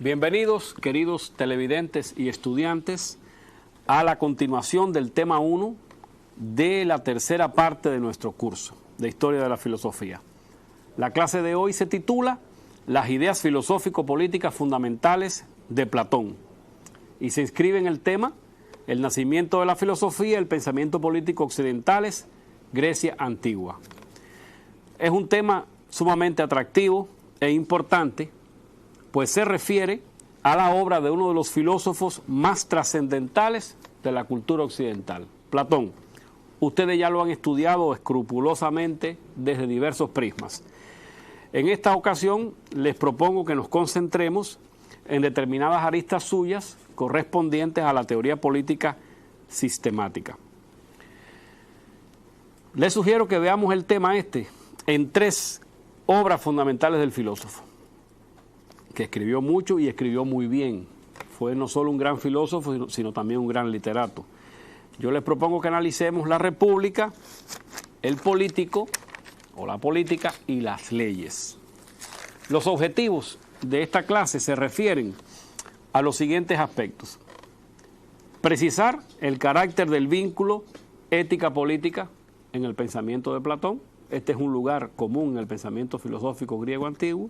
Bienvenidos, queridos televidentes y estudiantes, a la continuación del tema 1 de la tercera parte de nuestro curso de Historia de la Filosofía. La clase de hoy se titula Las ideas filosófico-políticas fundamentales de Platón y se inscribe en el tema El nacimiento de la filosofía y el pensamiento político occidentales, Grecia antigua. Es un tema sumamente atractivo e importante, pues se refiere a la obra de uno de los filósofos más trascendentales de la cultura occidental, Platón. Ustedes ya lo han estudiado escrupulosamente desde diversos prismas. En esta ocasión les propongo que nos concentremos en determinadas aristas suyas correspondientes a la teoría política sistemática. Les sugiero que veamos el tema en 3 obras fundamentales del filósofo, que escribió mucho y escribió muy bien. Fue no solo un gran filósofo, sino también un gran literato. Yo les propongo que analicemos la República, el político o la política y las leyes. Los objetivos de esta clase se refieren a los siguientes aspectos: precisar el carácter del vínculo ética-política en el pensamiento de Platón. Este es un lugar común en el pensamiento filosófico griego antiguo.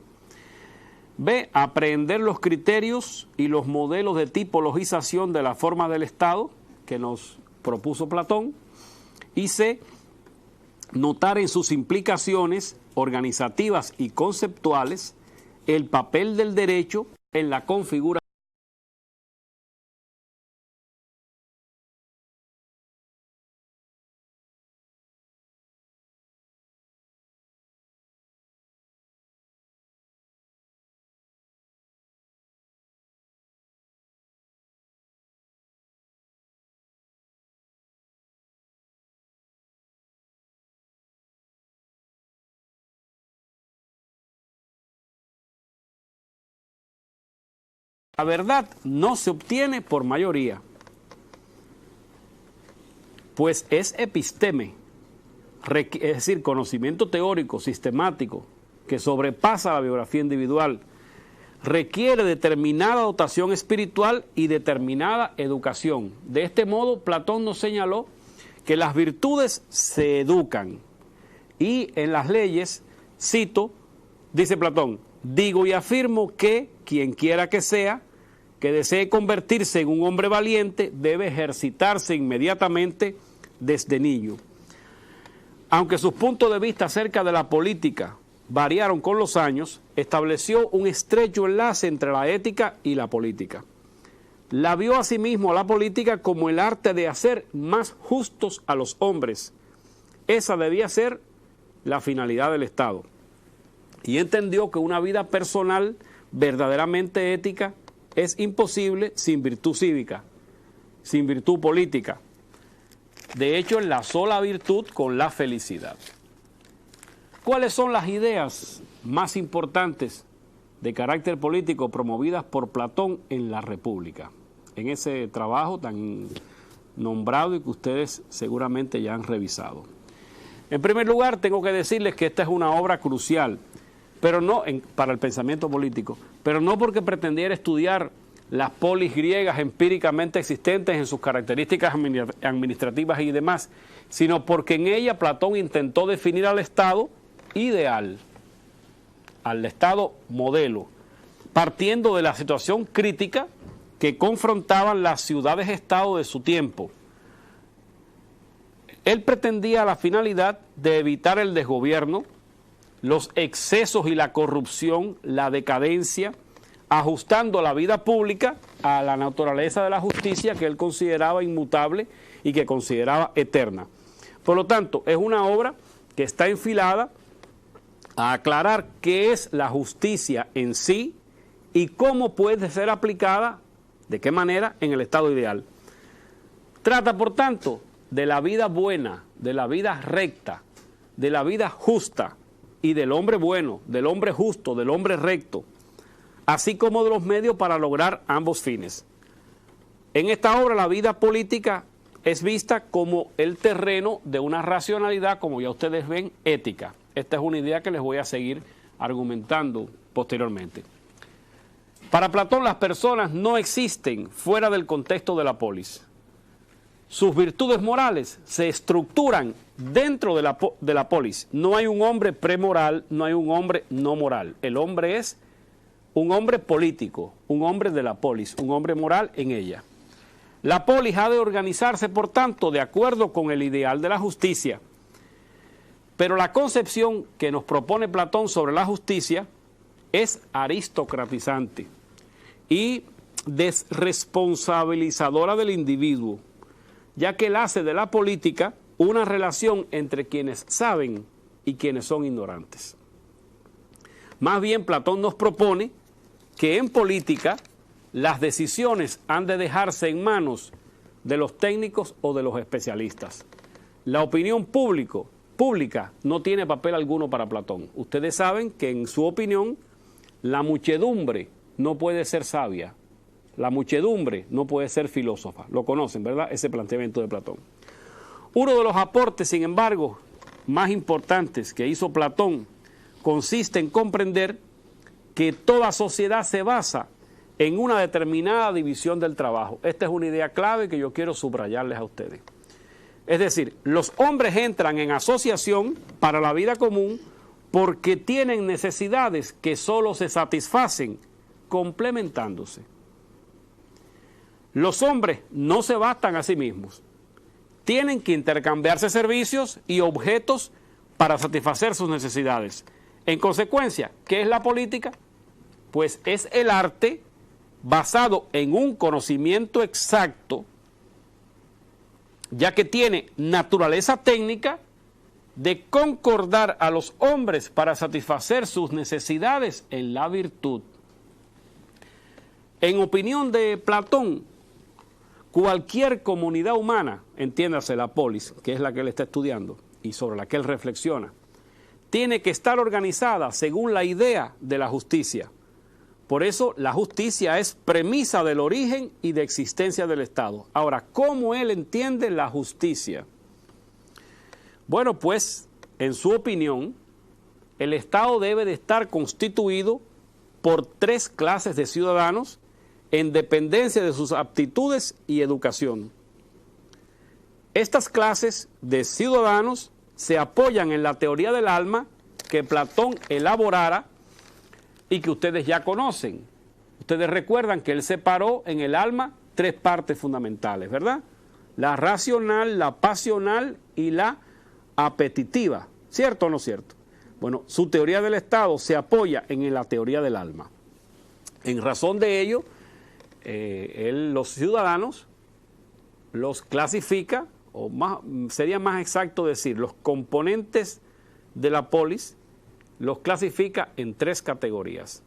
B. Aprender los criterios y los modelos de tipologización de la forma del Estado que nos propuso Platón. Y C. Notar en sus implicaciones organizativas y conceptuales el papel del derecho en la configuración. La verdad no se obtiene por mayoría, pues es episteme, es decir, conocimiento teórico, sistemático, que sobrepasa la biografía individual, requiere determinada dotación espiritual y determinada educación. De este modo, Platón nos señaló que las virtudes se educan y en las leyes, cito, dice Platón, digo y afirmo que quien quiera que sea, que desee convertirse en un hombre valiente, debe ejercitarse inmediatamente desde niño. Aunque sus puntos de vista acerca de la política variaron con los años, estableció un estrecho enlace entre la ética y la política. La vio asimismo a la política como el arte de hacer más justos a los hombres. Esa debía ser la finalidad del Estado. Y entendió que una vida personal verdaderamente ética es imposible sin virtud cívica, sin virtud política. De hecho, enlazó la virtud con la felicidad. ¿Cuáles son las ideas más importantes de carácter político promovidas por Platón en la República? En ese trabajo tan nombrado y que ustedes seguramente ya han revisado. En primer lugar, tengo que decirles que esta es una obra crucial, pero no para el pensamiento político, pero no porque pretendiera estudiar las polis griegas empíricamente existentes en sus características administrativas y demás, sino porque en ella Platón intentó definir al Estado ideal, al Estado modelo, partiendo de la situación crítica que confrontaban las ciudades-estado de su tiempo. Él pretendía la finalidad de evitar el desgobierno, los excesos y la corrupción, la decadencia, ajustando la vida pública a la naturaleza de la justicia que él consideraba inmutable y que consideraba eterna. Por lo tanto, es una obra que está enfilada a aclarar qué es la justicia en sí y cómo puede ser aplicada, de qué manera, en el estado ideal. Trata, por tanto, de la vida buena, de la vida recta, de la vida justa y del hombre bueno, del hombre justo, del hombre recto, así como de los medios para lograr ambos fines. En esta obra la vida política es vista como el terreno de una racionalidad, como ya ustedes ven, ética. Esta es una idea que les voy a seguir argumentando posteriormente. Para Platón, las personas no existen fuera del contexto de la polis. Sus virtudes morales se estructuran dentro de la polis. No hay un hombre premoral, no hay un hombre no moral. El hombre es un hombre político, un hombre de la polis, un hombre moral en ella. La polis ha de organizarse, por tanto, de acuerdo con el ideal de la justicia. Pero la concepción que nos propone Platón sobre la justicia es aristocratizante y desresponsabilizadora del individuo, ya que él hace de la política una relación entre quienes saben y quienes son ignorantes. Más bien, Platón nos propone que en política las decisiones han de dejarse en manos de los técnicos o de los especialistas. La opinión pública no tiene papel alguno para Platón. Ustedes saben que en su opinión la muchedumbre no puede ser sabia, la muchedumbre no puede ser filósofa. Lo conocen, ¿verdad? Ese planteamiento de Platón. Uno de los aportes, sin embargo, más importantes que hizo Platón consiste en comprender que toda sociedad se basa en una determinada división del trabajo. Esta es una idea clave que yo quiero subrayarles a ustedes. Es decir, los hombres entran en asociación para la vida común porque tienen necesidades que solo se satisfacen complementándose. Los hombres no se bastan a sí mismos. Tienen que intercambiarse servicios y objetos para satisfacer sus necesidades. En consecuencia, ¿qué es la política? Pues es el arte basado en un conocimiento exacto, ya que tiene naturaleza técnica de concordar a los hombres para satisfacer sus necesidades en la virtud. En opinión de Platón, cualquier comunidad humana, entiéndase la polis, que es la que él está estudiando y sobre la que él reflexiona, tiene que estar organizada según la idea de la justicia. Por eso la justicia es premisa del origen y de existencia del Estado. Ahora, ¿cómo él entiende la justicia? Bueno, pues, en su opinión, el Estado debe de estar constituido por 3 clases de ciudadanos en dependencia de sus aptitudes y educación. Estas clases de ciudadanos se apoyan en la teoría del alma que Platón elaborara y que ustedes ya conocen. Ustedes recuerdan que él separó en el alma 3 partes fundamentales, ¿verdad? La racional, la pasional y la apetitiva. ¿Cierto o no cierto? Bueno, su teoría del Estado se apoya en la teoría del alma. En razón de ello, los ciudadanos los clasifica, o sería más exacto decir, los componentes de la polis los clasifica en 3 categorías.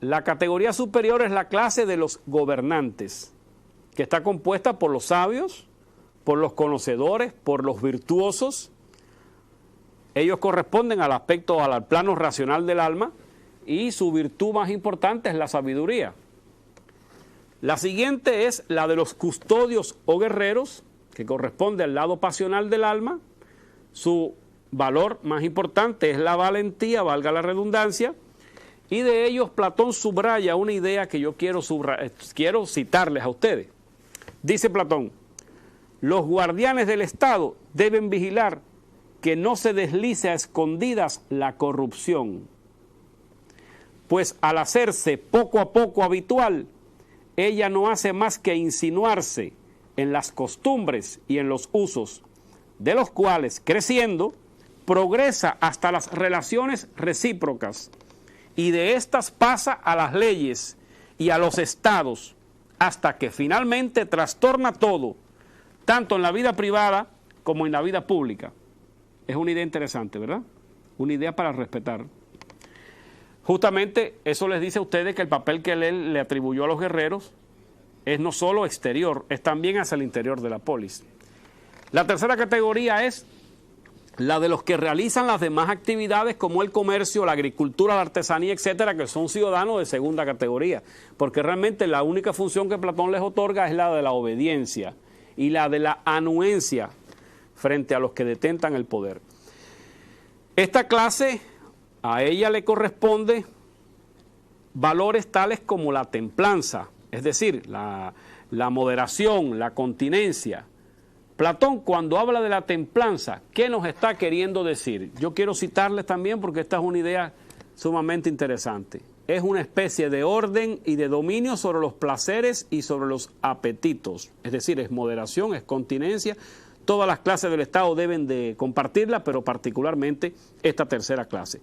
La categoría superior es la clase de los gobernantes, que está compuesta por los sabios, por los conocedores, por los virtuosos. Ellos corresponden al aspecto, al plano racional del alma, y su virtud más importante es la sabiduría. La siguiente es la de los custodios o guerreros, que corresponde al lado pasional del alma. Su valor más importante es la valentía, valga la redundancia, y de ellos Platón subraya una idea que yo quiero citarles a ustedes. Dice Platón: los guardianes del Estado deben vigilar que no se deslice a escondidas la corrupción, pues al hacerse poco a poco habitual, ella no hace más que insinuarse en las costumbres y en los usos, de los cuales, creciendo, progresa hasta las relaciones recíprocas, y de estas pasa a las leyes y a los estados, hasta que finalmente trastorna todo, tanto en la vida privada como en la vida pública. Es una idea interesante, ¿verdad? Una idea para respetar. Justamente eso les dice a ustedes que el papel que él le atribuyó a los guerreros es no solo exterior, es también hacia el interior de la polis. La tercera categoría es la de los que realizan las demás actividades como el comercio, la agricultura, la artesanía, etcétera, que son ciudadanos de segunda categoría, porque realmente la única función que Platón les otorga es la de la obediencia y la de la anuencia frente a los que detentan el poder. Esta clase, a ella le corresponde valores tales como la templanza, es decir, la moderación, la continencia. Platón, cuando habla de la templanza, ¿qué nos está queriendo decir? Yo quiero citarles también porque esta es una idea sumamente interesante. Es una especie de orden y de dominio sobre los placeres y sobre los apetitos. Es decir, es moderación, es continencia. Todas las clases del Estado deben de compartirla, pero particularmente esta tercera clase,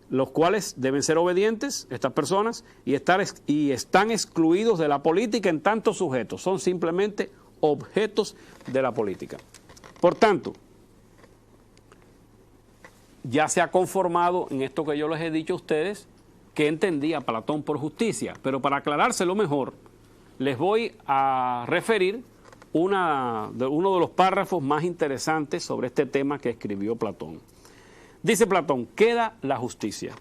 los cuales deben ser obedientes, estas personas, y están excluidos de la política en tantos sujetos. Son simplemente objetos de la política. Por tanto, ya se ha conformado en esto que yo les he dicho a ustedes, que entendía Platón por justicia, pero para aclarárselo mejor, les voy a referir uno de los párrafos más interesantes sobre este tema que escribió Platón. Dice Platón, queda la justicia.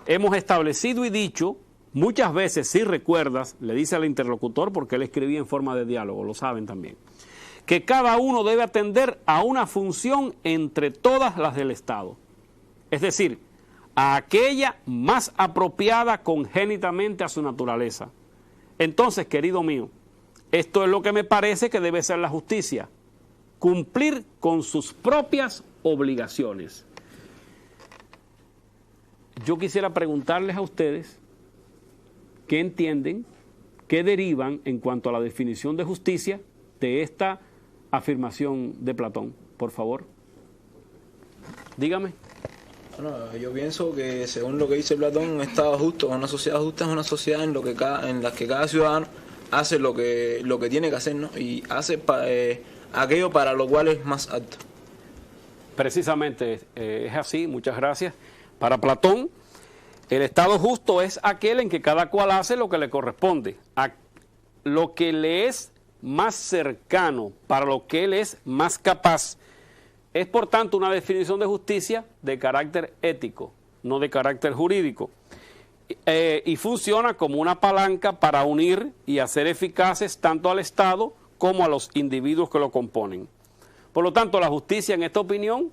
Hemos establecido y dicho muchas veces, si recuerdas, le dice al interlocutor, porque él escribía en forma de diálogo, lo saben también, que cada uno debe atender a una función entre todas las del Estado. Es decir, a aquella más apropiada congénitamente a su naturaleza. Entonces, querido mío, esto es lo que me parece que debe ser la justicia, cumplir con sus propias obligaciones. Yo quisiera preguntarles a ustedes qué entienden, qué derivan en cuanto a la definición de justicia de esta afirmación de Platón, por favor. Dígame. Bueno, yo pienso que según lo que dice Platón, un Estado justo, una sociedad justa es una sociedad en la que cada ciudadano hace lo que tiene que hacer, ¿no? Y hace aquello para lo cual es más apto. Precisamente es así, muchas gracias. Para Platón, el Estado justo es aquel en que cada cual hace lo que le corresponde, lo que le es más cercano, para lo que él es más capaz. Es, por tanto, una definición de justicia de carácter ético, no de carácter jurídico. Y funciona como una palanca para unir y hacer eficaces tanto al Estado como a los individuos que lo componen. Por lo tanto, la justicia, en esta opinión,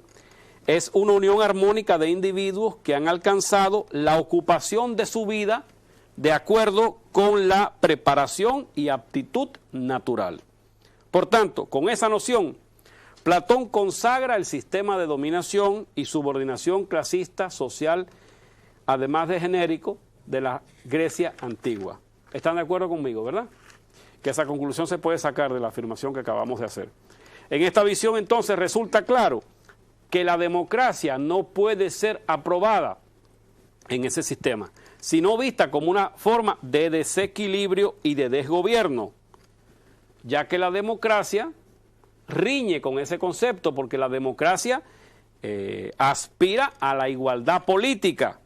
es una unión armónica de individuos que han alcanzado la ocupación de su vida de acuerdo con la preparación y aptitud natural. Por tanto, con esa noción, Platón consagra el sistema de dominación y subordinación clasista, social, además de genérico, de la Grecia antigua. ¿Están de acuerdo conmigo, verdad? Que esa conclusión se puede sacar de la afirmación que acabamos de hacer. En esta visión, entonces, resulta claro que la democracia no puede ser aprobada en ese sistema, sino vista como una forma de desequilibrio y de desgobierno, ya que la democracia riñe con ese concepto, porque la democracia aspira a la igualdad política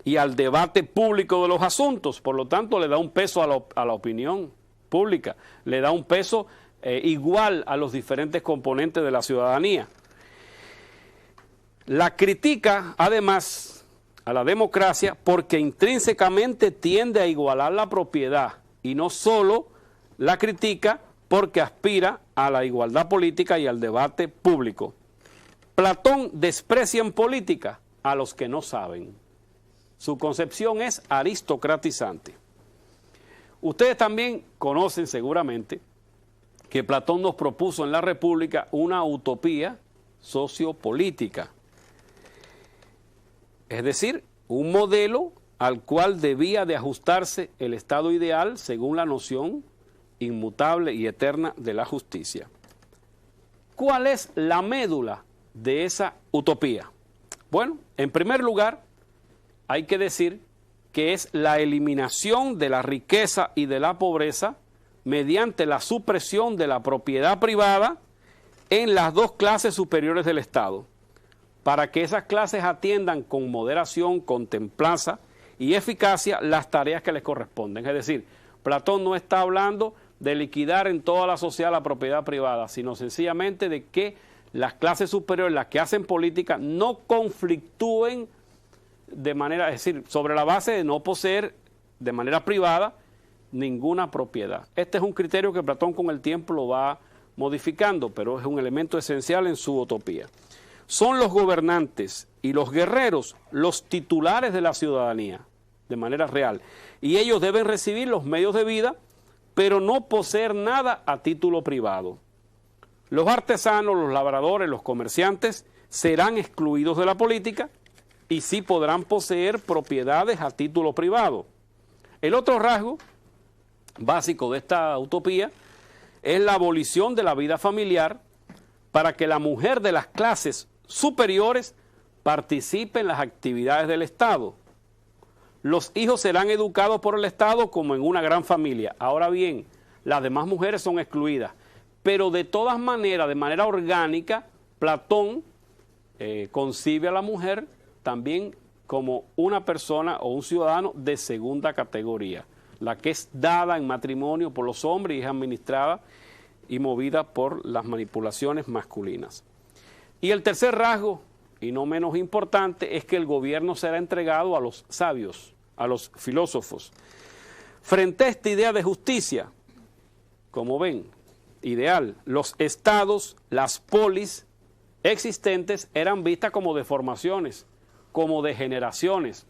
y al debate público de los asuntos. Por lo tanto, le da un peso a la opinión pública, le da un peso igual a los diferentes componentes de la ciudadanía. La critica, además, a la democracia porque intrínsecamente tiende a igualar la propiedad, y no solo la critica porque aspira a la igualdad política y al debate público. Platón desprecia en política a los que no saben. Su concepción es aristocratizante. Ustedes también conocen seguramente que Platón nos propuso en la República una utopía sociopolítica. Es decir, un modelo al cual debía de ajustarse el estado ideal según la noción inmutable y eterna de la justicia. ¿Cuál es la médula de esa utopía? Bueno, en primer lugar, hay que decir que es la eliminación de la riqueza y de la pobreza mediante la supresión de la propiedad privada en las dos clases superiores del Estado, para que esas clases atiendan con moderación, con templanza y eficacia las tareas que les corresponden. Es decir, Platón no está hablando de liquidar en toda la sociedad la propiedad privada, sino sencillamente de que las clases superiores, las que hacen política, no conflictúen de manera, es decir, sobre la base de no poseer de manera privada ninguna propiedad. Este es un criterio que Platón con el tiempo lo va modificando, pero es un elemento esencial en su utopía. Son los gobernantes y los guerreros los titulares de la ciudadanía. de manera real. Y ellos deben recibir los medios de vida, pero no poseer nada a título privado. Los artesanos, los labradores, los comerciantes serán excluidos de la política y sí podrán poseer propiedades a título privado. El otro rasgo básico de esta utopía es la abolición de la vida familiar para que la mujer de las clases superiores participe en las actividades del Estado. Los hijos serán educados por el Estado como en una gran familia. Ahora bien, las demás mujeres son excluidas, pero de todas maneras, de manera orgánica, Platón concibe a la mujer también como una persona o un ciudadano de segunda categoría, la que es dada en matrimonio por los hombres y es administrada y movida por las manipulaciones masculinas. Y el tercer rasgo, y no menos importante, es que el gobierno será entregado a los sabios, a los filósofos. Frente a esta idea de justicia, como ven, ideal, los estados, las polis existentes eran vistas como deformaciones, como degeneraciones,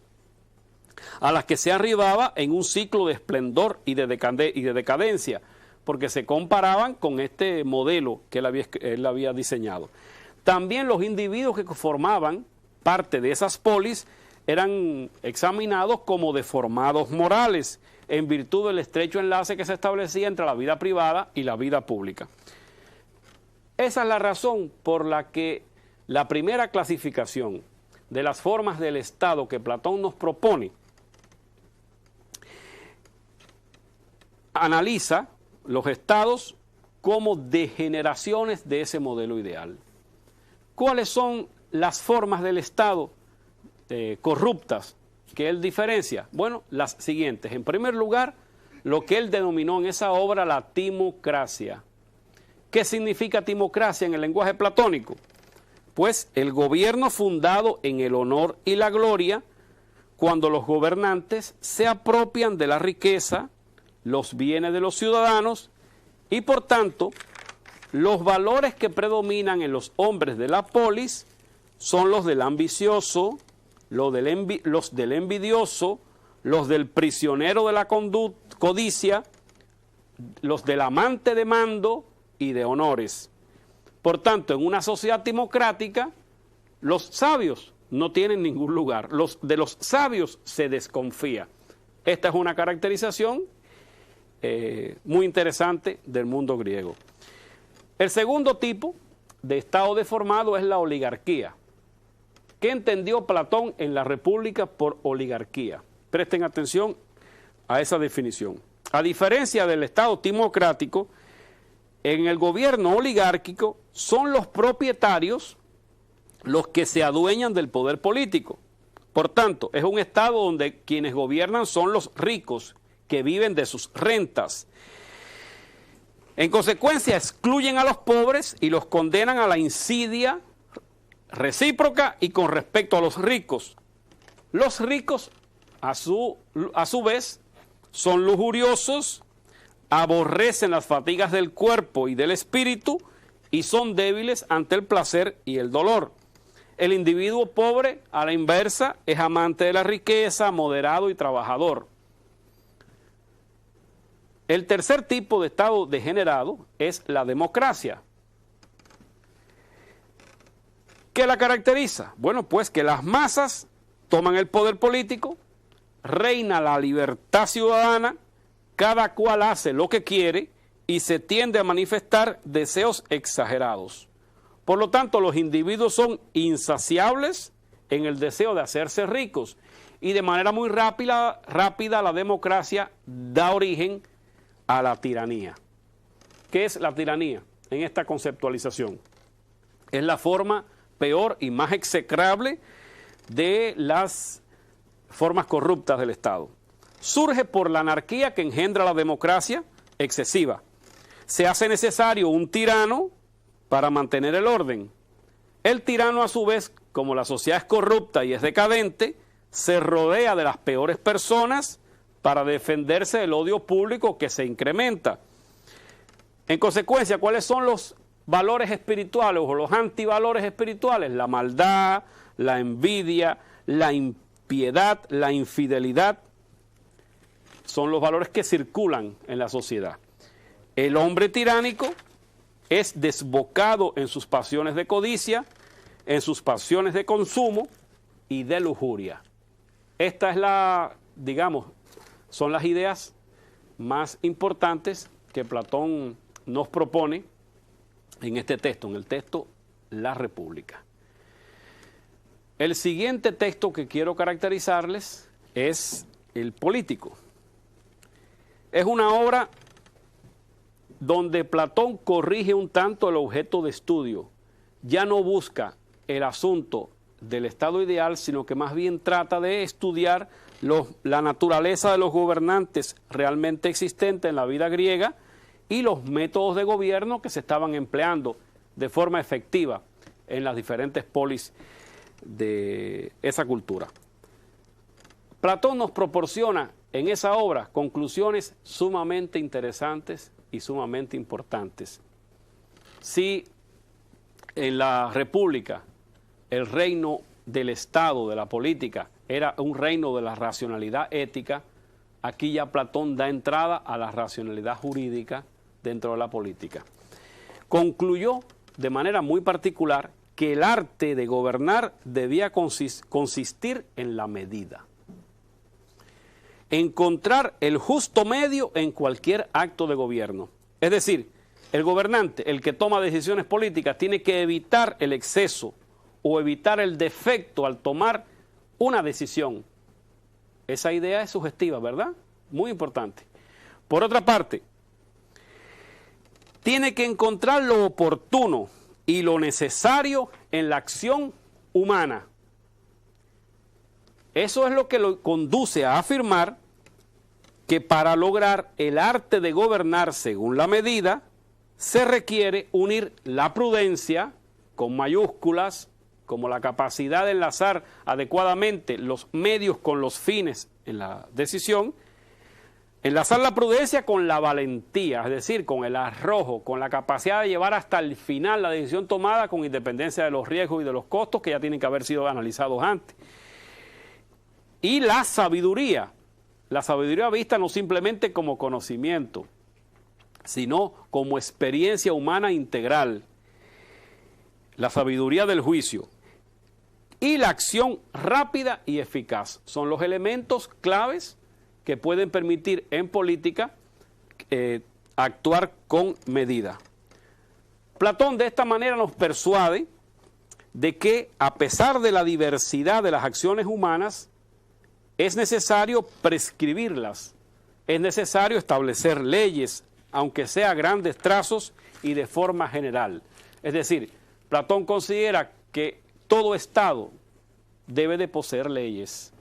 a las que se arribaba en un ciclo de esplendor y de decadencia, porque se comparaban con este modelo que él había diseñado. También los individuos que formaban parte de esas polis eran examinados como deformados morales, en virtud del estrecho enlace que se establecía entre la vida privada y la vida pública. Esa es la razón por la que la primera clasificación de las formas del Estado que Platón nos propone analiza los estados como degeneraciones de ese modelo ideal. ¿Cuáles son las formas del Estado corruptas que él diferencia? Bueno, las siguientes. En primer lugar, lo que él denominó en esa obra la timocracia. ¿Qué significa timocracia en el lenguaje platónico? Pues el gobierno fundado en el honor y la gloria, cuando los gobernantes se apropian de la riqueza, los bienes de los ciudadanos y por tanto los valores que predominan en los hombres de la polis son los del ambicioso, los del envidioso, los del prisionero de la codicia, los del amante de mando y de honores. Por tanto, en una sociedad timocrática, los sabios no tienen ningún lugar. De los sabios se desconfía. Esta es una caracterización muy interesante del mundo griego. El segundo tipo de Estado deformado es la oligarquía. ¿Qué entendió Platón en la República por oligarquía? Presten atención a esa definición. A diferencia del Estado timocrático, en el gobierno oligárquico son los propietarios los que se adueñan del poder político. Por tanto, es un Estado donde quienes gobiernan son los ricos que viven de sus rentas. En consecuencia, excluyen a los pobres y los condenan a la insidia recíproca y con respecto a los ricos. Los ricos, a su vez, son lujuriosos, aborrecen las fatigas del cuerpo y del espíritu y son débiles ante el placer y el dolor. El individuo pobre, a la inversa, es amante de la riqueza, moderado y trabajador. El tercer tipo de Estado degenerado es la democracia. ¿Qué la caracteriza? Bueno, pues que las masas toman el poder político, reina la libertad ciudadana, cada cual hace lo que quiere y se tiende a manifestar deseos exagerados. Por lo tanto, los individuos son insaciables en el deseo de hacerse ricos y de manera muy rápida la democracia da origen a la tiranía. ¿Qué es la tiranía en esta conceptualización? Es la forma peor y más execrable de las formas corruptas del Estado. Surge por la anarquía que engendra la democracia excesiva. Se hace necesario un tirano para mantener el orden. El tirano, a su vez, como la sociedad es corrupta y es decadente, se rodea de las peores personas para defenderse del odio público que se incrementa. En consecuencia, ¿cuáles son los valores espirituales o los antivalores espirituales? La maldad, la envidia, la impiedad, la infidelidad son los valores que circulan en la sociedad. El hombre tiránico es desbocado en sus pasiones de codicia, en sus pasiones de consumo y de lujuria. Esta es son las ideas más importantes que Platón nos propone en este texto, en el texto La República. El siguiente texto que quiero caracterizarles es El Político. Es una obra donde Platón corrige un tanto el objeto de estudio. Ya no busca el asunto del estado ideal, sino que más bien trata de estudiar la naturaleza de los gobernantes realmente existentes en la vida griega y los métodos de gobierno que se estaban empleando de forma efectiva en las diferentes polis de esa cultura. Platón nos proporciona en esa obra conclusiones sumamente interesantes y sumamente importantes. Si en la República el reino del Estado, de la política, era un reino de la racionalidad ética, aquí ya Platón da entrada a la racionalidad jurídica dentro de la política. Concluyó de manera muy particular que el arte de gobernar debía consistir en la medida. Encontrar el justo medio en cualquier acto de gobierno. Es decir, el gobernante, el que toma decisiones políticas, tiene que evitar el exceso o evitar el defecto al tomar una decisión. Esa idea es sugestiva, ¿verdad? Muy importante. Por otra parte, tiene que encontrar lo oportuno y lo necesario en la acción humana. Eso es lo que lo conduce a afirmar que para lograr el arte de gobernar según la medida, se requiere unir la prudencia, con mayúsculas, como la capacidad de enlazar adecuadamente los medios con los fines en la decisión, enlazar la prudencia con la valentía, es decir, con el arrojo, con la capacidad de llevar hasta el final la decisión tomada con independencia de los riesgos y de los costos que ya tienen que haber sido analizados antes. Y la sabiduría vista no simplemente como conocimiento, sino como experiencia humana integral. La sabiduría del juicio y la acción rápida y eficaz son los elementos claves que pueden permitir en política actuar con medida. Platón de esta manera nos persuade de que a pesar de la diversidad de las acciones humanas, es necesario prescribirlas, es necesario establecer leyes, aunque sea a grandes trazos y de forma general. Es decir, Platón considera que todo Estado debe de poseer leyes,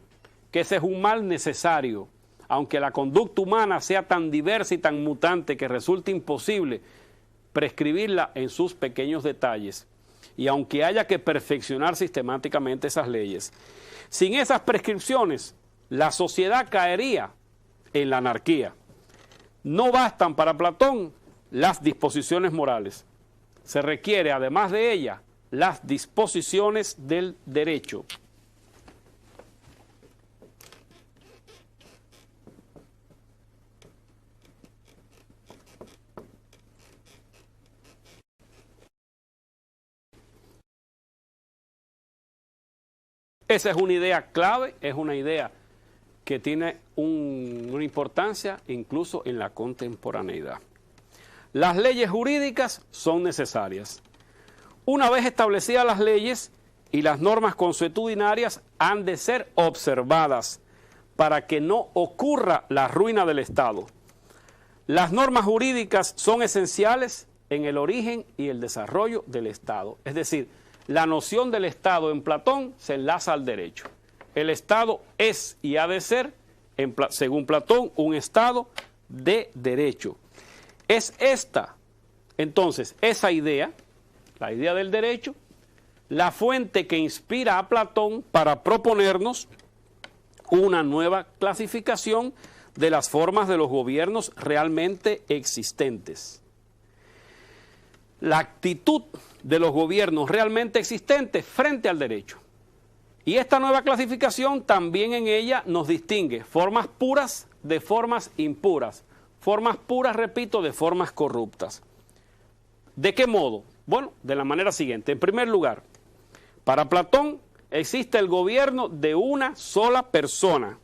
que ese es un mal necesario, aunque la conducta humana sea tan diversa y tan mutante que resulte imposible prescribirla en sus pequeños detalles, y aunque haya que perfeccionar sistemáticamente esas leyes. Sin esas prescripciones, la sociedad caería en la anarquía. No bastan para Platón las disposiciones morales. Se requiere, además de ellas, las disposiciones del derecho. Esa es una idea clave, es una idea que tiene una importancia incluso en la contemporaneidad. Las leyes jurídicas son necesarias. Una vez establecidas las leyes y las normas consuetudinarias han de ser observadas para que no ocurra la ruina del Estado. Las normas jurídicas son esenciales en el origen y el desarrollo del Estado. Es decir, la noción del Estado en Platón se enlaza al derecho. El Estado es y ha de ser, según Platón, un Estado de derecho. Es esta, entonces, esa idea, la idea del derecho, la fuente que inspira a Platón para proponernos una nueva clasificación de las formas de los gobiernos realmente existentes. La actitud de los gobiernos realmente existentes frente al derecho. Y esta nueva clasificación también en ella nos distingue formas puras de formas impuras. Formas puras, repito, de formas corruptas. ¿De qué modo? Bueno, de la manera siguiente. En primer lugar, para Platón existe el gobierno de una sola persona.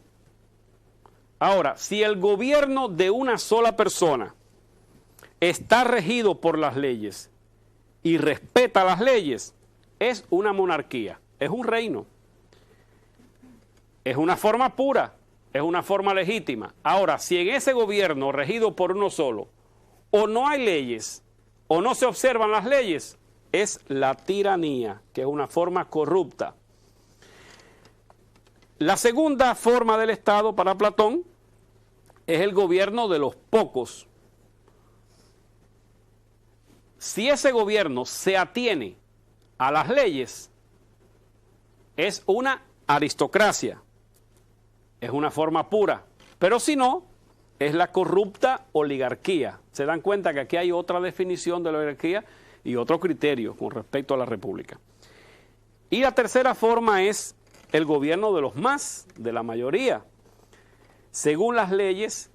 Ahora, si el gobierno de una sola persona está regido por las leyes y respeta las leyes, es una monarquía, es un reino. Es una forma pura, es una forma legítima. Ahora, si en ese gobierno regido por uno solo, o no hay leyes, o no se observan las leyes, es la tiranía, que es una forma corrupta. La segunda forma del Estado para Platón es el gobierno de los pocos. Si ese gobierno se atiene a las leyes, es una aristocracia, es una forma pura, pero si no, es la corrupta oligarquía. Se dan cuenta que aquí hay otra definición de la oligarquía y otro criterio con respecto a la república. Y la tercera forma es el gobierno de los más, de la mayoría. Según las leyes,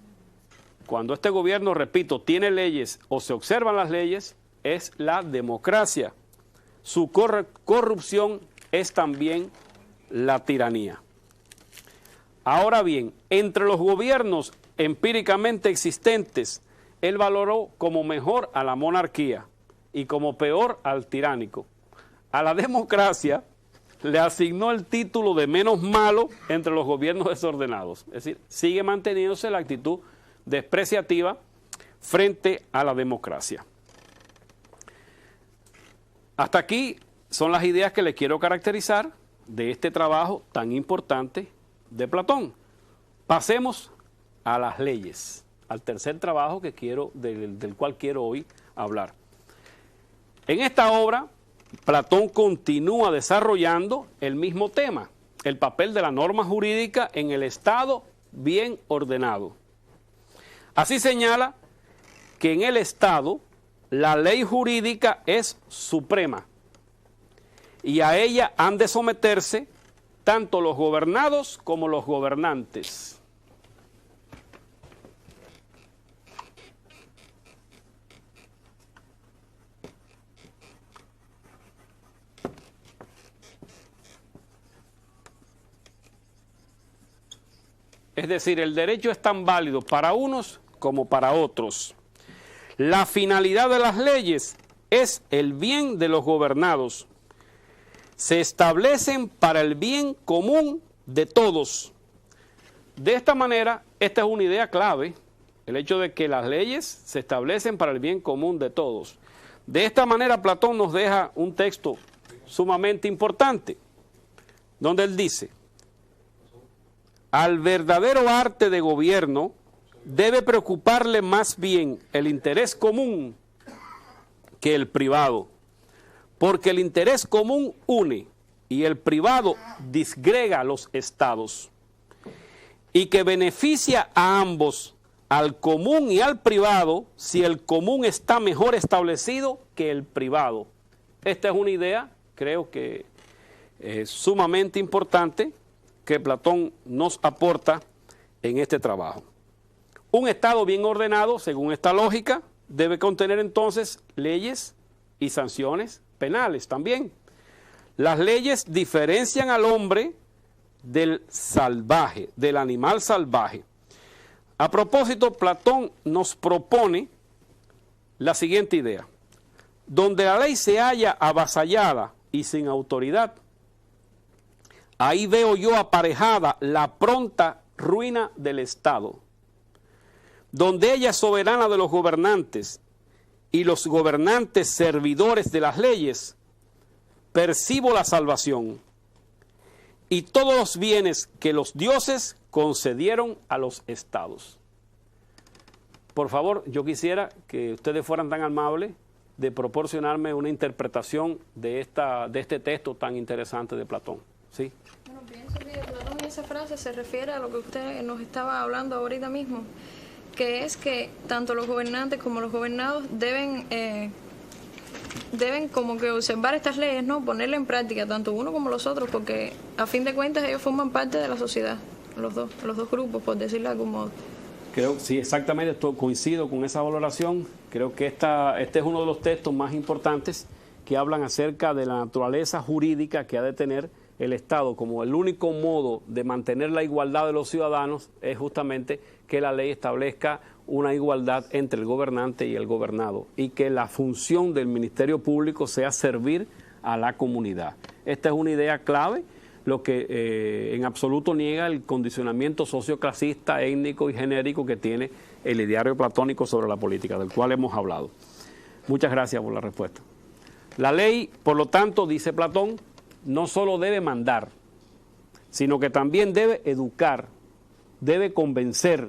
cuando este gobierno, repito, tiene leyes o se observan las leyes, es la democracia. Su corrupción es también la tiranía. Ahora bien, entre los gobiernos empíricamente existentes, él valoró como mejor a la monarquía y como peor al tiránico. A la democracia le asignó el título de menos malo entre los gobiernos desordenados. Es decir, sigue manteniéndose la actitud despreciativa frente a la democracia. Hasta aquí son las ideas que le quiero caracterizar de este trabajo tan importante de Platón. Pasemos a las leyes, al tercer trabajo que del cual quiero hoy hablar. En esta obra, Platón continúa desarrollando el mismo tema, el papel de la norma jurídica en el Estado bien ordenado. Así señala que en el Estado la ley jurídica es suprema y a ella han de someterse tanto los gobernados como los gobernantes. Es decir, el derecho es tan válido para unos como para otros. La finalidad de las leyes es el bien de los gobernados. Se establecen para el bien común de todos. De esta manera, esta es una idea clave, el hecho de que las leyes se establecen para el bien común de todos. De esta manera, Platón nos deja un texto sumamente importante, donde él dice: al verdadero arte de gobierno debe preocuparle más bien el interés común que el privado, porque el interés común une y el privado disgrega los estados, y que beneficia a ambos, al común y al privado, si el común está mejor establecido que el privado. Esta es una idea, creo que sumamente importante, que Platón nos aporta en este trabajo. Un Estado bien ordenado, según esta lógica, debe contener entonces leyes y sanciones penales también. Las leyes diferencian al hombre del salvaje, del animal salvaje. A propósito, Platón nos propone la siguiente idea: donde la ley se halla avasallada y sin autoridad, ahí veo yo aparejada la pronta ruina del Estado. Donde ella es soberana de los gobernantes y los gobernantes servidores de las leyes, percibo la salvación y todos los bienes que los dioses concedieron a los estados. Por favor, yo quisiera que ustedes fueran tan amables de proporcionarme una interpretación de este texto tan interesante de Platón. ¿Sí? Bueno, pienso que Platón en esa frase se refiere a lo que usted nos estaba hablando ahorita mismo, que es que tanto los gobernantes como los gobernados deben deben como que observar estas leyes, ¿no? Ponerlas en práctica, tanto uno como los otros, porque a fin de cuentas ellos forman parte de la sociedad, los dos grupos, por decirlo de algún modo. Creo, sí, exactamente, coincido con esa valoración. Creo que este es uno de los textos más importantes que hablan acerca de la naturaleza jurídica que ha de tener el Estado, como el único modo de mantener la igualdad de los ciudadanos es justamente que la ley establezca una igualdad entre el gobernante y el gobernado y que la función del Ministerio Público sea servir a la comunidad. Esta es una idea clave, lo que en absoluto niega el condicionamiento socioclasista, étnico y genérico que tiene el ideario platónico sobre la política, del cual hemos hablado. Muchas gracias por la respuesta. La ley, por lo tanto, dice Platón, no solo debe mandar, sino que también debe educar, debe convencer,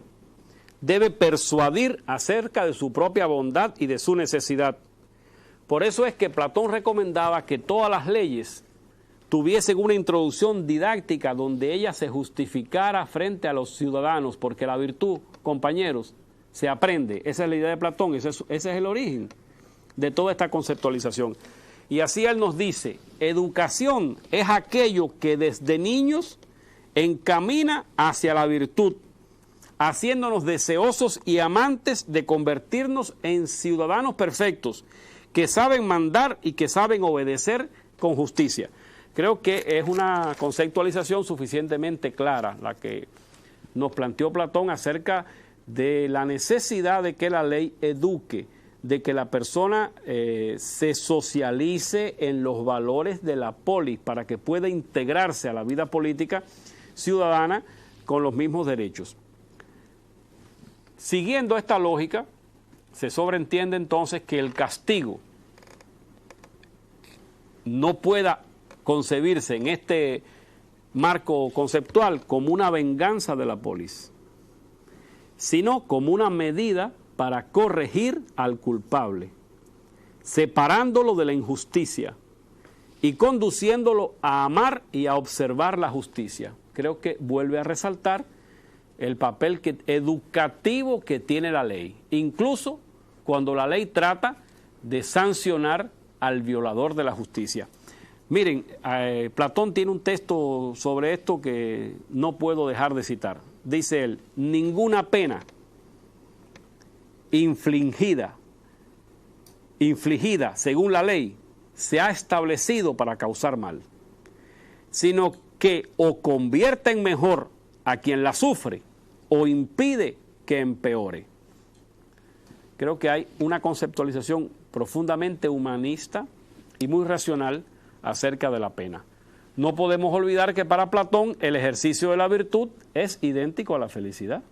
debe persuadir acerca de su propia bondad y de su necesidad. Por eso es que Platón recomendaba que todas las leyes tuviesen una introducción didáctica donde ella se justificara frente a los ciudadanos, porque la virtud, compañeros, se aprende. Esa es la idea de Platón, ese es el origen de toda esta conceptualización. Y así él nos dice, educación es aquello que desde niños encamina hacia la virtud, haciéndonos deseosos y amantes de convertirnos en ciudadanos perfectos, que saben mandar y que saben obedecer con justicia. Creo que es una conceptualización suficientemente clara la que nos planteó Platón acerca de la necesidad de que la ley eduque, de que la persona se socialice en los valores de la polis para que pueda integrarse a la vida política ciudadana con los mismos derechos. Siguiendo esta lógica, se sobreentiende entonces que el castigo no pueda concebirse en este marco conceptual como una venganza de la polis, sino como una medida para corregir al culpable, separándolo de la injusticia y conduciéndolo a amar y a observar la justicia. Creo que vuelve a resaltar el papel educativo que tiene la ley, incluso cuando la ley trata de sancionar al violador de la justicia. Miren, Platón tiene un texto sobre esto que no puedo dejar de citar. Dice él, ninguna pena infligida según la ley se ha establecido para causar mal, sino que o convierte en mejor a quien la sufre o impide que empeore. Creo que hay una conceptualización profundamente humanista y muy racional acerca de la pena. No podemos olvidar que para Platón el ejercicio de la virtud es idéntico a la felicidad.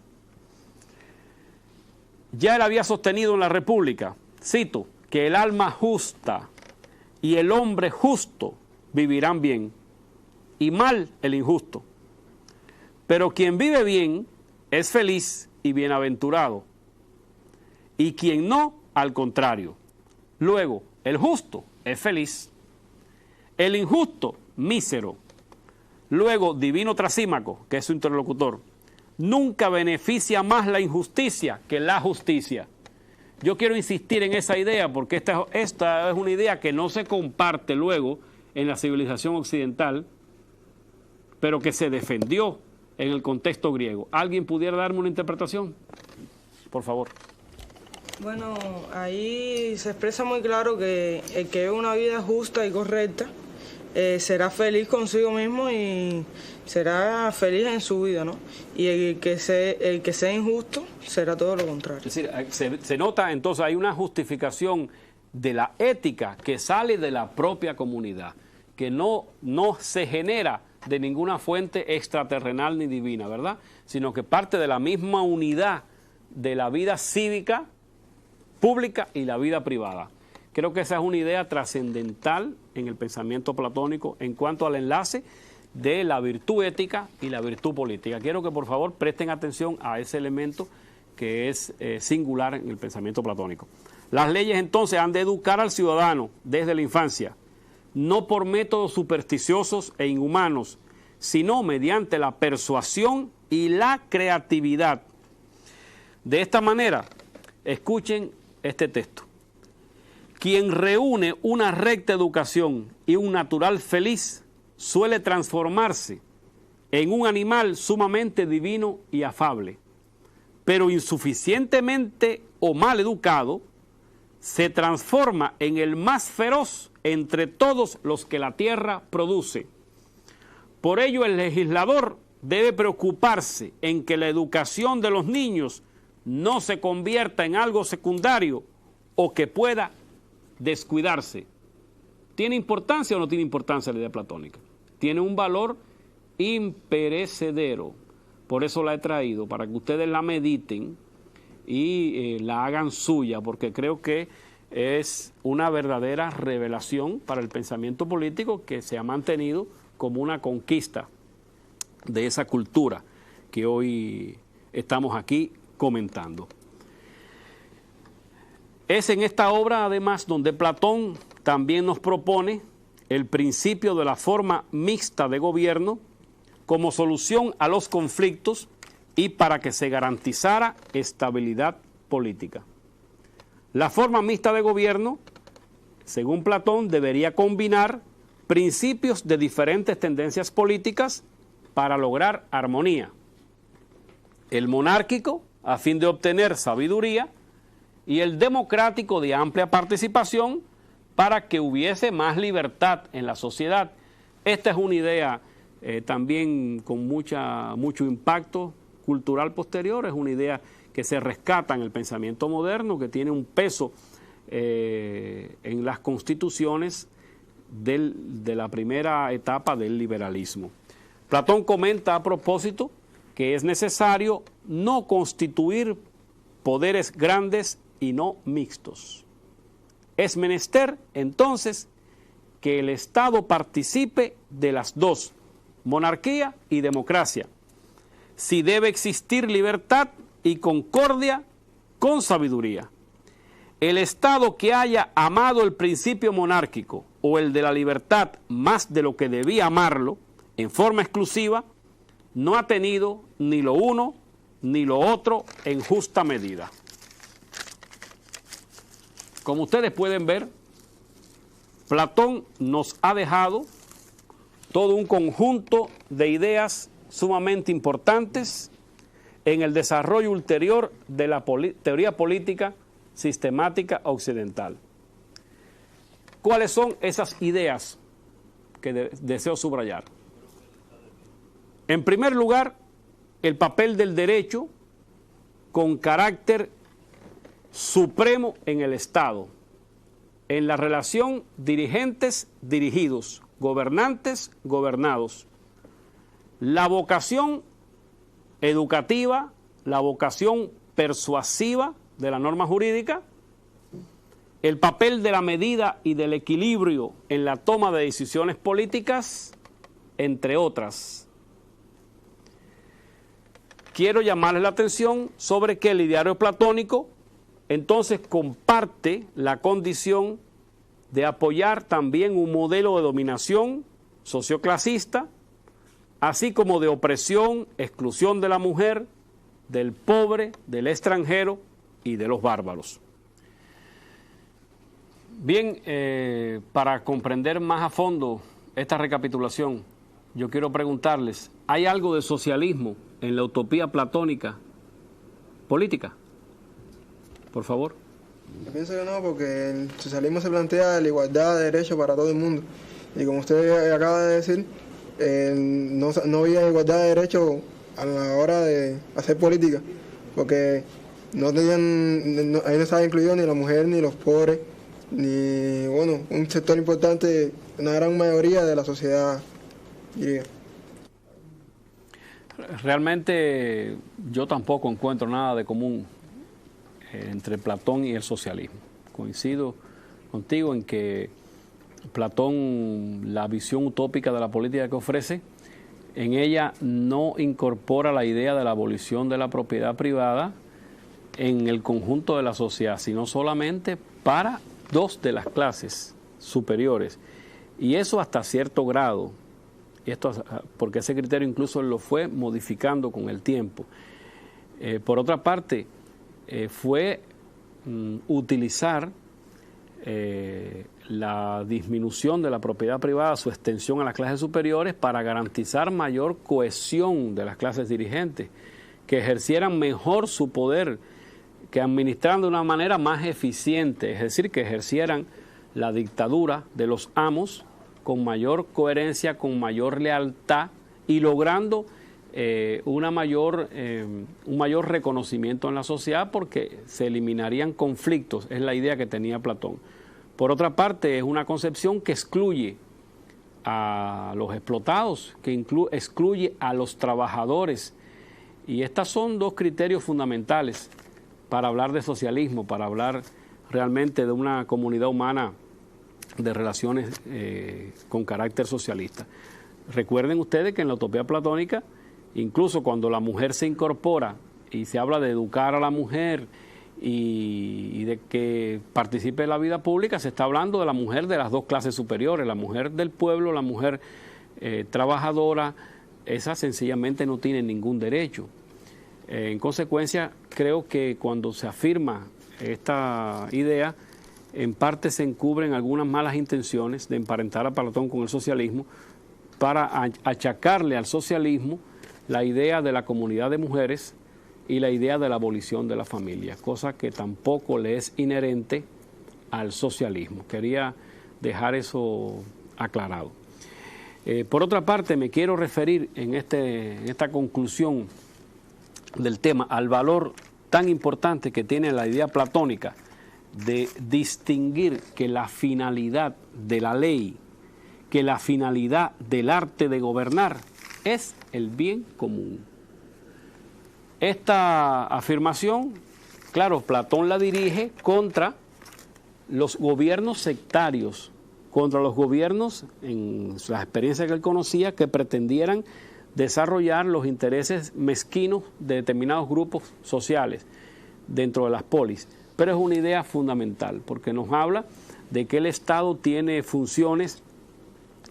Ya él había sostenido en la República, cito, que el alma justa y el hombre justo vivirán bien, y mal el injusto. Pero quien vive bien es feliz y bienaventurado, y quien no, al contrario. Luego, el justo es feliz, el injusto, mísero. Luego, Divino Trasímaco, que es su interlocutor, nunca beneficia más la injusticia que la justicia. Yo quiero insistir en esa idea porque esta es una idea que no se comparte luego en la civilización occidental, pero que se defendió en el contexto griego. ¿Alguien pudiera darme una interpretación? Por favor. Bueno, ahí se expresa muy claro que el que vive una vida justa y correcta será feliz consigo mismo y será feliz en su vida, ¿no? Y el que sea injusto será todo lo contrario. Es decir, se nota entonces hay una justificación de la ética que sale de la propia comunidad, que no se genera de ninguna fuente extraterrenal ni divina, ¿verdad? Sino que parte de la misma unidad de la vida cívica, pública y la vida privada. Creo que esa es una idea trascendental en el pensamiento platónico en cuanto al enlace de la virtud ética y la virtud política. Quiero que por favor presten atención a ese elemento que es singular en el pensamiento platónico. Las leyes entonces han de educar al ciudadano desde la infancia, no por métodos supersticiosos e inhumanos, sino mediante la persuasión y la creatividad. De esta manera, escuchen este texto. Quien reúne una recta educación y un natural feliz suele transformarse en un animal sumamente divino y afable, pero insuficientemente o mal educado, se transforma en el más feroz entre todos los que la tierra produce. Por ello, el legislador debe preocuparse en que la educación de los niños no se convierta en algo secundario o que pueda descuidarse. ¿Tiene importancia o no tiene importancia la idea platónica? Tiene un valor imperecedero. Por eso la he traído, para que ustedes la mediten y la hagan suya, porque creo que es una verdadera revelación para el pensamiento político que se ha mantenido como una conquista de esa cultura que hoy estamos aquí comentando. Es en esta obra, además, donde Platón también nos propone el principio de la forma mixta de gobierno como solución a los conflictos y para que se garantizara estabilidad política. La forma mixta de gobierno, según Platón, debería combinar principios de diferentes tendencias políticas para lograr armonía. El monárquico, a fin de obtener sabiduría, y el democrático de amplia participación para que hubiese más libertad en la sociedad. Esta es una idea también con mucho impacto cultural posterior, es una idea que se rescata en el pensamiento moderno, que tiene un peso en las constituciones de la primera etapa del liberalismo. Platón comenta a propósito que es necesario no constituir poderes grandes y no mixtos. Es menester, entonces, que el Estado participe de las dos, monarquía y democracia. Si debe existir libertad y concordia con sabiduría. El Estado que haya amado el principio monárquico o el de la libertad más de lo que debía amarlo, en forma exclusiva, no ha tenido ni lo uno ni lo otro en justa medida. Como ustedes pueden ver, Platón nos ha dejado todo un conjunto de ideas sumamente importantes en el desarrollo ulterior de la teoría política sistemática occidental. ¿Cuáles son esas ideas que deseo subrayar? En primer lugar, el papel del derecho con carácter supremo en el Estado, en la relación dirigentes-dirigidos, gobernantes-gobernados. La vocación educativa, la vocación persuasiva de la norma jurídica, el papel de la medida y del equilibrio en la toma de decisiones políticas, entre otras. Quiero llamarles la atención sobre que el ideario platónico entonces comparte la condición de apoyar también un modelo de dominación socioclasista, así como de opresión, exclusión de la mujer, del pobre, del extranjero y de los bárbaros. Bien, para comprender más a fondo esta recapitulación, yo quiero preguntarles, ¿hay algo de socialismo en la utopía platónica política? Por favor. Yo pienso que no, porque el socialismo se plantea la igualdad de derechos para todo el mundo. Y como usted acaba de decir, no había igualdad de derechos a la hora de hacer política, porque ahí no estaba incluido ni la mujer, ni los pobres, ni, bueno, un sector importante, una gran mayoría de la sociedad, diría. Realmente yo tampoco encuentro nada de común entre Platón y el socialismo. Coincido contigo en que Platón, la visión utópica de la política que ofrece, en ella no incorpora la idea de la abolición de la propiedad privada en el conjunto de la sociedad, sino solamente para dos de las clases superiores. Y eso hasta cierto grado, porque ese criterio incluso lo fue modificando con el tiempo. Por otra parte, fue utilizar la disminución de la propiedad privada, su extensión a las clases superiores para garantizar mayor cohesión de las clases dirigentes, que ejercieran mejor su poder, que administraran de una manera más eficiente, es decir, que ejercieran la dictadura de los amos con mayor coherencia, con mayor lealtad y logrando un mayor reconocimiento en la sociedad, porque se eliminarían conflictos, es la idea que tenía Platón. Por otra parte, es una concepción que excluye a los explotados, que excluye a los trabajadores, y estos son dos criterios fundamentales para hablar de socialismo, para hablar realmente de una comunidad humana de relaciones con carácter socialista. Recuerden ustedes que en la utopía platónica, incluso cuando la mujer se incorpora y se habla de educar a la mujer y de que participe en la vida pública, se está hablando de la mujer de las dos clases superiores, la mujer del pueblo, la mujer trabajadora. Esa sencillamente no tiene ningún derecho. En consecuencia, creo que cuando se afirma esta idea, en parte se encubren algunas malas intenciones de emparentar a Platón con el socialismo para achacarle al socialismo la idea de la comunidad de mujeres y la idea de la abolición de la familia, cosa que tampoco le es inherente al socialismo. Quería dejar eso aclarado. Por otra parte, me quiero referir en esta conclusión del tema al valor tan importante que tiene la idea platónica de distinguir que la finalidad de la ley, que la finalidad del arte de gobernar es el bien común. Esta afirmación, claro, Platón la dirige contra los gobiernos sectarios, contra los gobiernos, en las experiencias que él conocía, que pretendieran desarrollar los intereses mezquinos de determinados grupos sociales dentro de las polis. Pero es una idea fundamental, porque nos habla de que el Estado tiene funciones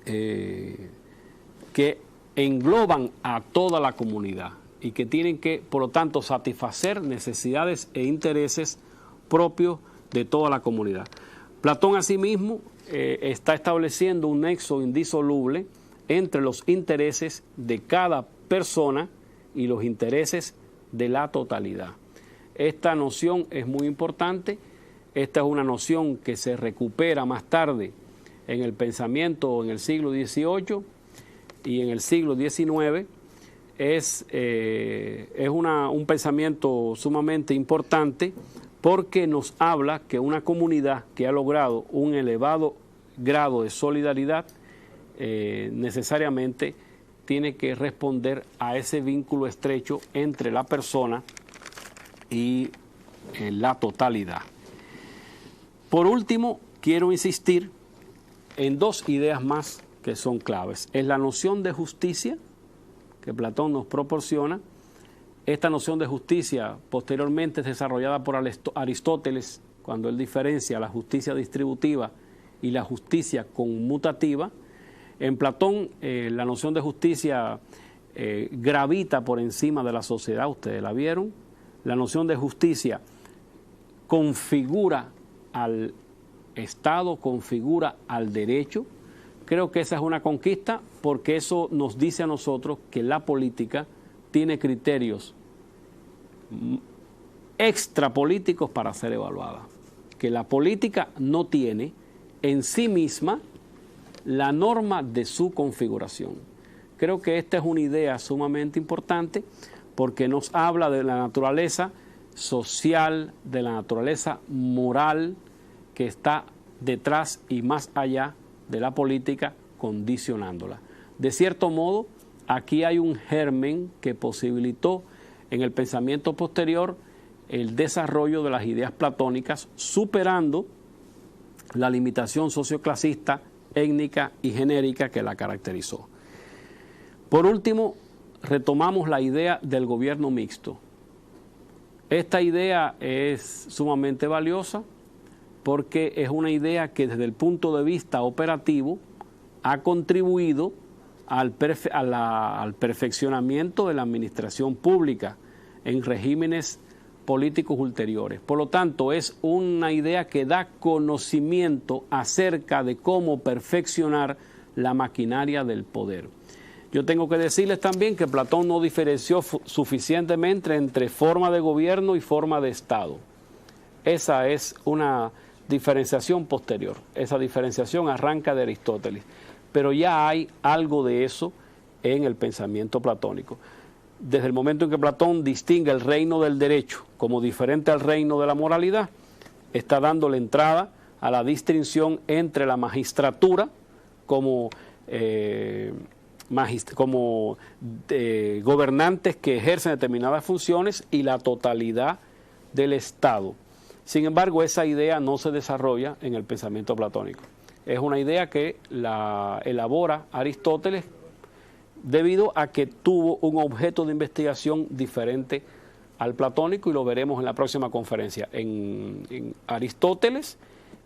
que engloban a toda la comunidad y que tienen que, por lo tanto, satisfacer necesidades e intereses propios de toda la comunidad. Platón, asimismo, está estableciendo un nexo indisoluble entre los intereses de cada persona y los intereses de la totalidad. Esta noción es muy importante. Esta es una noción que se recupera más tarde en el pensamiento en el siglo XVIII y en el siglo XIX. Es un pensamiento sumamente importante, porque nos habla que una comunidad que ha logrado un elevado grado de solidaridad necesariamente tiene que responder a ese vínculo estrecho entre la persona y la totalidad. Por último, quiero insistir en dos ideas más que son claves. Es la noción de justicia que Platón nos proporciona. Esta noción de justicia posteriormente es desarrollada por Aristóteles, cuando él diferencia la justicia distributiva y la justicia conmutativa. En Platón, la noción de justicia gravita por encima de la sociedad, ustedes la vieron. La noción de justicia configura al Estado, configura al derecho. Creo que esa es una conquista, porque eso nos dice a nosotros que la política tiene criterios extrapolíticos para ser evaluada, que la política no tiene en sí misma la norma de su configuración. Creo que esta es una idea sumamente importante, porque nos habla de la naturaleza social, de la naturaleza moral que está detrás y más allá de la política, condicionándola. De cierto modo, aquí hay un germen que posibilitó en el pensamiento posterior el desarrollo de las ideas platónicas, superando la limitación socioclasista, étnica y genérica que la caracterizó. Por último, retomamos la idea del gobierno mixto. Esta idea es sumamente valiosa, porque es una idea que desde el punto de vista operativo ha contribuido al perfeccionamiento de la administración pública en regímenes políticos ulteriores. Por lo tanto, es una idea que da conocimiento acerca de cómo perfeccionar la maquinaria del poder. Yo tengo que decirles también que Platón no diferenció suficientemente entre forma de gobierno y forma de Estado. Esa es una diferenciación posterior. Esa diferenciación arranca de Aristóteles. Pero ya hay algo de eso en el pensamiento platónico. Desde el momento en que Platón distingue el reino del derecho como diferente al reino de la moralidad, está dando la entrada a la distinción entre la magistratura como gobernantes que ejercen determinadas funciones y la totalidad del Estado. Sin embargo, esa idea no se desarrolla en el pensamiento platónico. Es una idea que la elabora Aristóteles debido a que tuvo un objeto de investigación diferente al platónico, y lo veremos en la próxima conferencia. En Aristóteles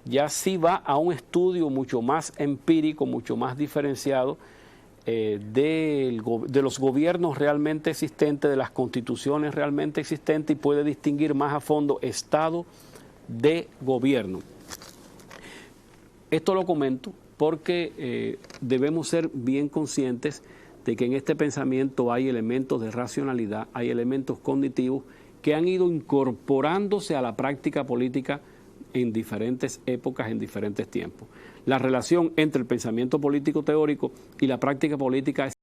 ya sí va a un estudio mucho más empírico, mucho más diferenciado de los gobiernos realmente existentes, de las constituciones realmente existentes, y puede distinguir más a fondo Estado de gobierno. Esto lo comento porque debemos ser bien conscientes de que en este pensamiento hay elementos de racionalidad, hay elementos cognitivos que han ido incorporándose a la práctica política en diferentes épocas, en diferentes tiempos. La relación entre el pensamiento político teórico y la práctica política es